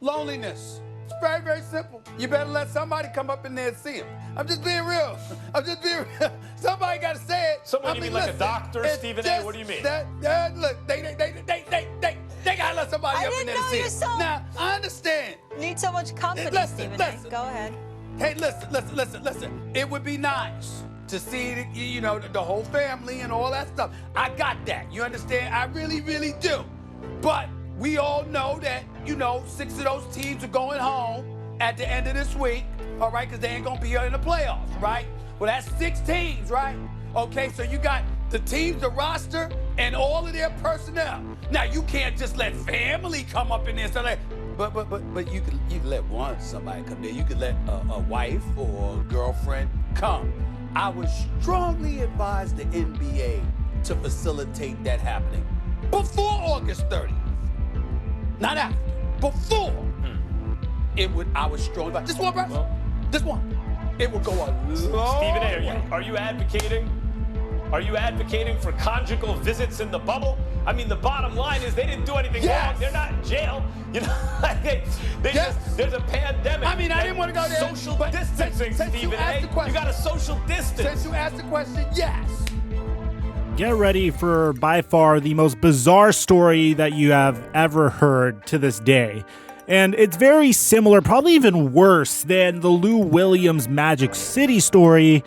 Loneliness. It's very, very simple. You better let somebody come up in there and see him. I'm just being real. Somebody got to say it. Someone, you mean like a doctor, Stephen A? What do you mean? Look, they got to let somebody up in there to see him. Now, I understand. You need so much company, Stephen A. Go ahead. Hey, listen. It would be nice to see, the whole family and all that stuff. I got that. You understand? I really, really do. But we all know that, 6 of those teams are going home at the end of this week, all right, because they ain't going to be here in the playoffs, right? Well, that's 6 teams, right? Okay, so you got the teams, the roster, and all of their personnel. Now, you can't just let family come up in there. So but you can let somebody come there. You could let a wife or a girlfriend come. I would strongly advise the NBA to facilitate that happening before August 30th. Not after, before. I would strongly advise. This one, bro. Well, this one. It would go a long Stephen A, way. are you advocating? Are you advocating for conjugal visits in the bubble? I mean, the bottom line is they didn't do anything wrong. They're not in jail. There's a pandemic. I mean, I didn't want to go there. Social distancing, Stephen A. You got a social distance. Since you asked the question, yes. Get ready for by far the most bizarre story that you have ever heard to this day. And it's very similar, probably even worse than the Lou Williams Magic City story.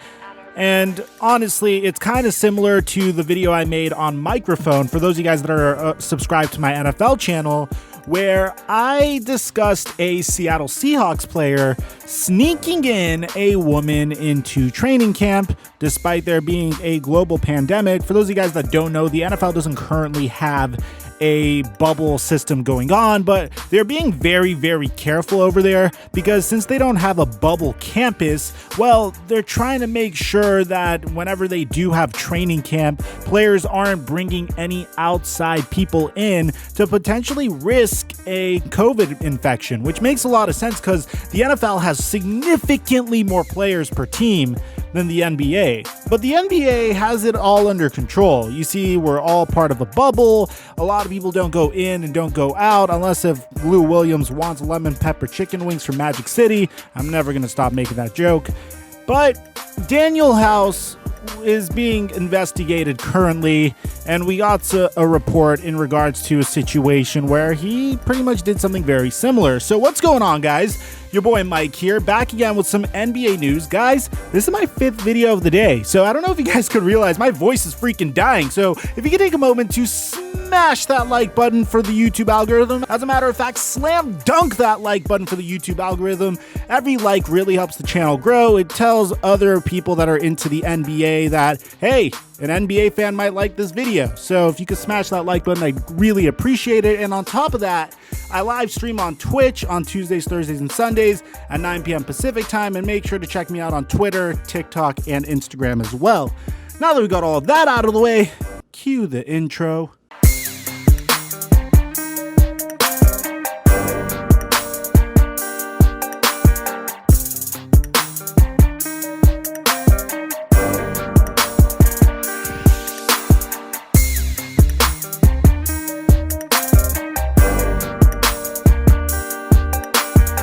And honestly, it's kind of similar to the video I made on Microphone, for those of you guys that are subscribed to my NFL channel, where I discussed a Seattle Seahawks player sneaking in a woman into training camp despite there being a global pandemic. For those of you guys that don't know, the NFL doesn't currently have a bubble system going on, but they're being very, very careful over there because since they don't have a bubble campus, well, they're trying to make sure that whenever they do have training camp, players aren't bringing any outside people in to potentially risk a COVID infection, which makes a lot of sense because the NFL has significantly more players per team than the NBA. But the NBA has it all under control. You see, we're all part of a bubble. A lot of people don't go in and don't go out unless if Lou Williams wants lemon pepper chicken wings from Magic City. I'm never going to stop making that joke. But Danuel House is being investigated currently, and we got a report in regards to a situation where he pretty much did something very similar. So what's going on, guys? Your boy Mike here, back again with some NBA news. Guys, this is my 5th video of the day, so I don't know if you guys could realize my voice is freaking dying. So if you could take a moment to smash that like button for the YouTube algorithm. As a matter of fact, slam dunk that like button for the YouTube algorithm. Every like really helps the channel grow. It tells other people that are into the NBA that, hey, an NBA fan might like this video. So if you could smash that like button, I'd really appreciate it. And on top of that, I live stream on Twitch on Tuesdays, Thursdays, and Sundays at 9 p.m. Pacific time. And make sure to check me out on Twitter, TikTok, and Instagram as well. Now that we got all that out of the way, cue the intro.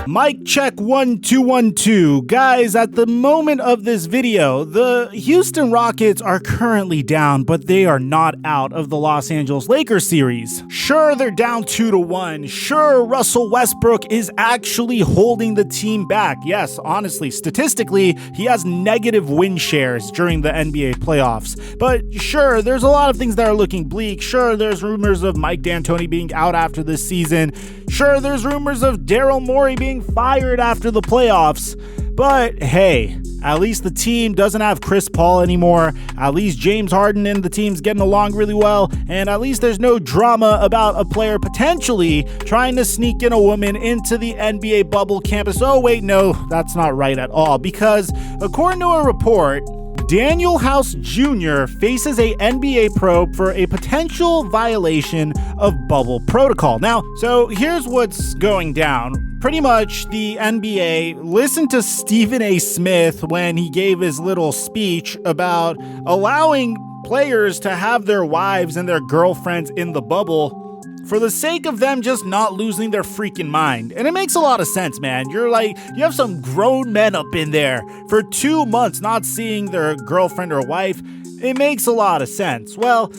Mic check 1 2 1 2. Guys, at the moment of this video, the Houston Rockets are currently down, but they are not out of the Los Angeles Lakers series. Sure, they're down 2-1. Sure, Russell Westbrook is actually holding the team back. Yes, honestly, statistically, he has negative win shares during the NBA playoffs. But sure, there's a lot of things that are looking bleak. Sure, there's rumors of Mike D'Antoni being out after this season. Sure, there's rumors of Daryl Morey being fired after the playoffs, but hey, at least the team doesn't have Chris Paul anymore. At least James Harden and the team's getting along really well, and at least there's no drama about a player potentially trying to sneak in a woman into the NBA bubble campus. Oh wait, no, that's not right at all, because according to a report, Danuel House Jr. faces a NBA probe for a potential violation of bubble protocol. Now, so here's what's going down. Pretty much the NBA listened to Stephen A. Smith when he gave his little speech about allowing players to have their wives and their girlfriends in the bubble. for the sake of them just not losing their freaking mind. And it makes a lot of sense, man. You have some grown men up in there for 2 months not seeing their girlfriend or wife. It makes a lot of sense. Well,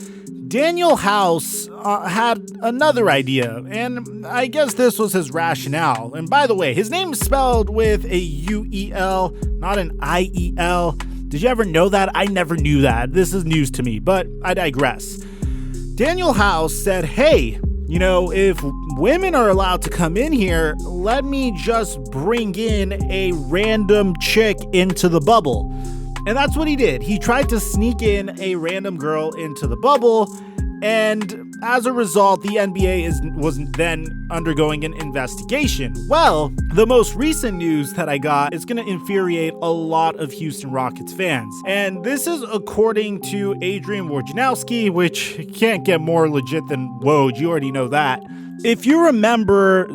Danuel House had another idea, and I guess this was his rationale. And by the way, his name is spelled with a U-E-L, not an I-E-L. Did you ever know that? I never knew that. This is news to me, but I digress. Danuel House said, hey, if women are allowed to come in here, let me just bring in a random chick into the bubble. And that's what he did. He tried to sneak in a random girl into the bubble, and as a result, the NBA was then undergoing an investigation. Well, the most recent news that I got is going to infuriate a lot of Houston Rockets fans. And this is according to Adrian Wojnarowski, which can't get more legit than Woj. You already know that. If you remember,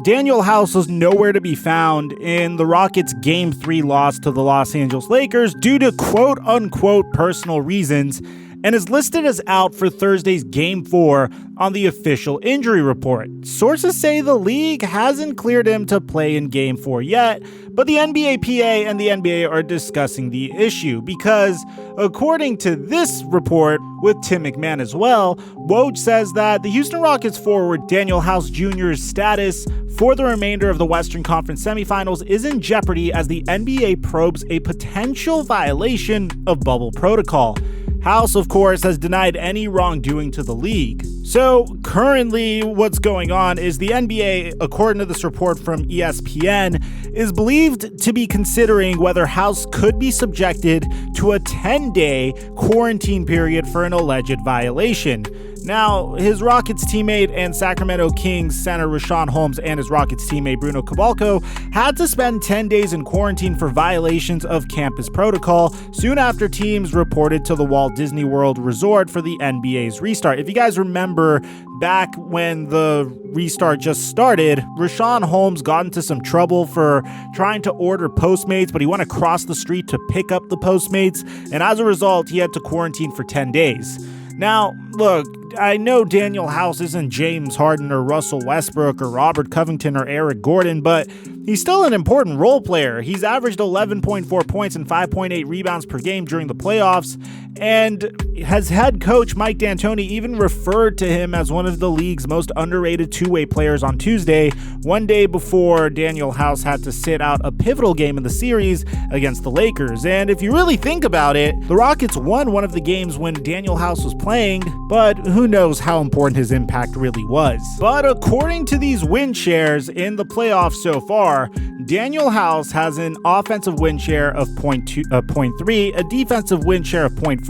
Danuel House was nowhere to be found in the Rockets' Game 3 loss to the Los Angeles Lakers due to quote-unquote personal reasons, and is listed as out for Thursday's Game 4 on the official injury report. Sources say the league hasn't cleared him to play in Game 4 yet, but the NBAPA and the NBA are discussing the issue because, according to this report with Tim McMahon as well, Woj says that the Houston Rockets forward Danuel House Jr.'s status for the remainder of the Western Conference semifinals is in jeopardy as the NBA probes a potential violation of bubble protocol. House, of course, has denied any wrongdoing to the league. So currently what's going on is the NBA, according to this report from ESPN, is believed to be considering whether House could be subjected to a 10-day quarantine period for an alleged violation. Now, his Rockets teammate and Sacramento Kings center Richaun Holmes and his Rockets teammate Bruno Caboclo had to spend 10 days in quarantine for violations of campus protocol soon after teams reported to the Walt Disney World Resort for the NBA's restart. If you guys remember, back when the restart just started, Richaun Holmes got into some trouble for trying to order Postmates, but he went across the street to pick up the Postmates, and as a result, he had to quarantine for 10 days. Now, look, I know Danuel House isn't James Harden or Russell Westbrook or Robert Covington or Eric Gordon, but he's still an important role player. He's averaged 11.4 points and 5.8 rebounds per game during the playoffs, and his head coach Mike D'Antoni even referred to him as one of the league's most underrated two-way players on Tuesday, one day before Danuel House had to sit out a pivotal game in the series against the Lakers. And if you really think about it, the Rockets won one of the games when Danuel House was playing, but who knows how important his impact really was. But according to these win shares in the playoffs so far, Danuel House has an offensive win share of 0.3, a defensive win share of 0.4,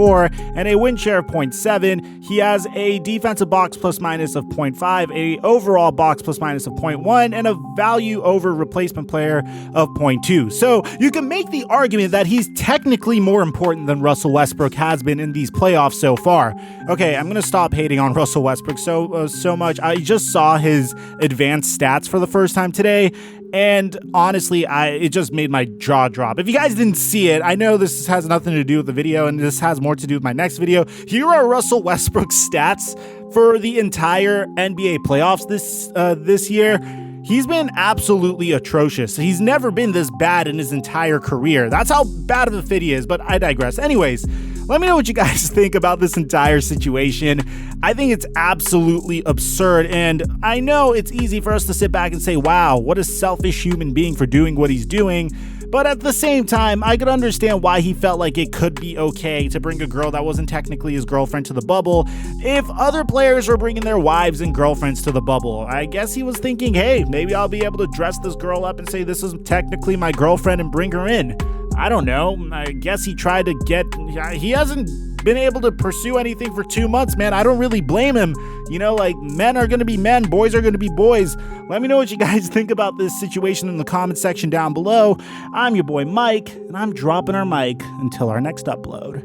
and a win share of 0.7. He has a defensive box plus minus of 0.5, a overall box plus minus of 0.1, and a value over replacement player of 0.2. So you can make the argument that he's technically more important than Russell Westbrook has been in these playoffs so far. Okay, I'm going to stop hating on Russell Westbrook so much. I just saw his advanced stats for the first time today, and honestly, it just made my jaw drop. If you guys didn't see it, I know this has nothing to do with the video, and this has more to do with my next video. Here are Russell Westbrook's stats for the entire NBA playoffs this year. He's been absolutely atrocious. He's never been this bad in his entire career. That's how bad of a fit he is, but I digress. Anyways, let me know what you guys think about this entire situation. I think it's absolutely absurd, and I know it's easy for us to sit back and say, wow, what a selfish human being for doing what he's doing. But at the same time, I could understand why he felt like it could be okay to bring a girl that wasn't technically his girlfriend to the bubble if other players were bringing their wives and girlfriends to the bubble. I guess he was thinking, hey, maybe I'll be able to dress this girl up and say this is technically my girlfriend and bring her in. I don't know. I guess he tried to he hasn't been able to pursue anything for 2 months, man. I don't really blame him. You know, like, men are going to be men, boys are going to be boys. Let me know what you guys think about this situation in the comment section down below. I'm your boy Mike, and I'm dropping our mic until our next upload.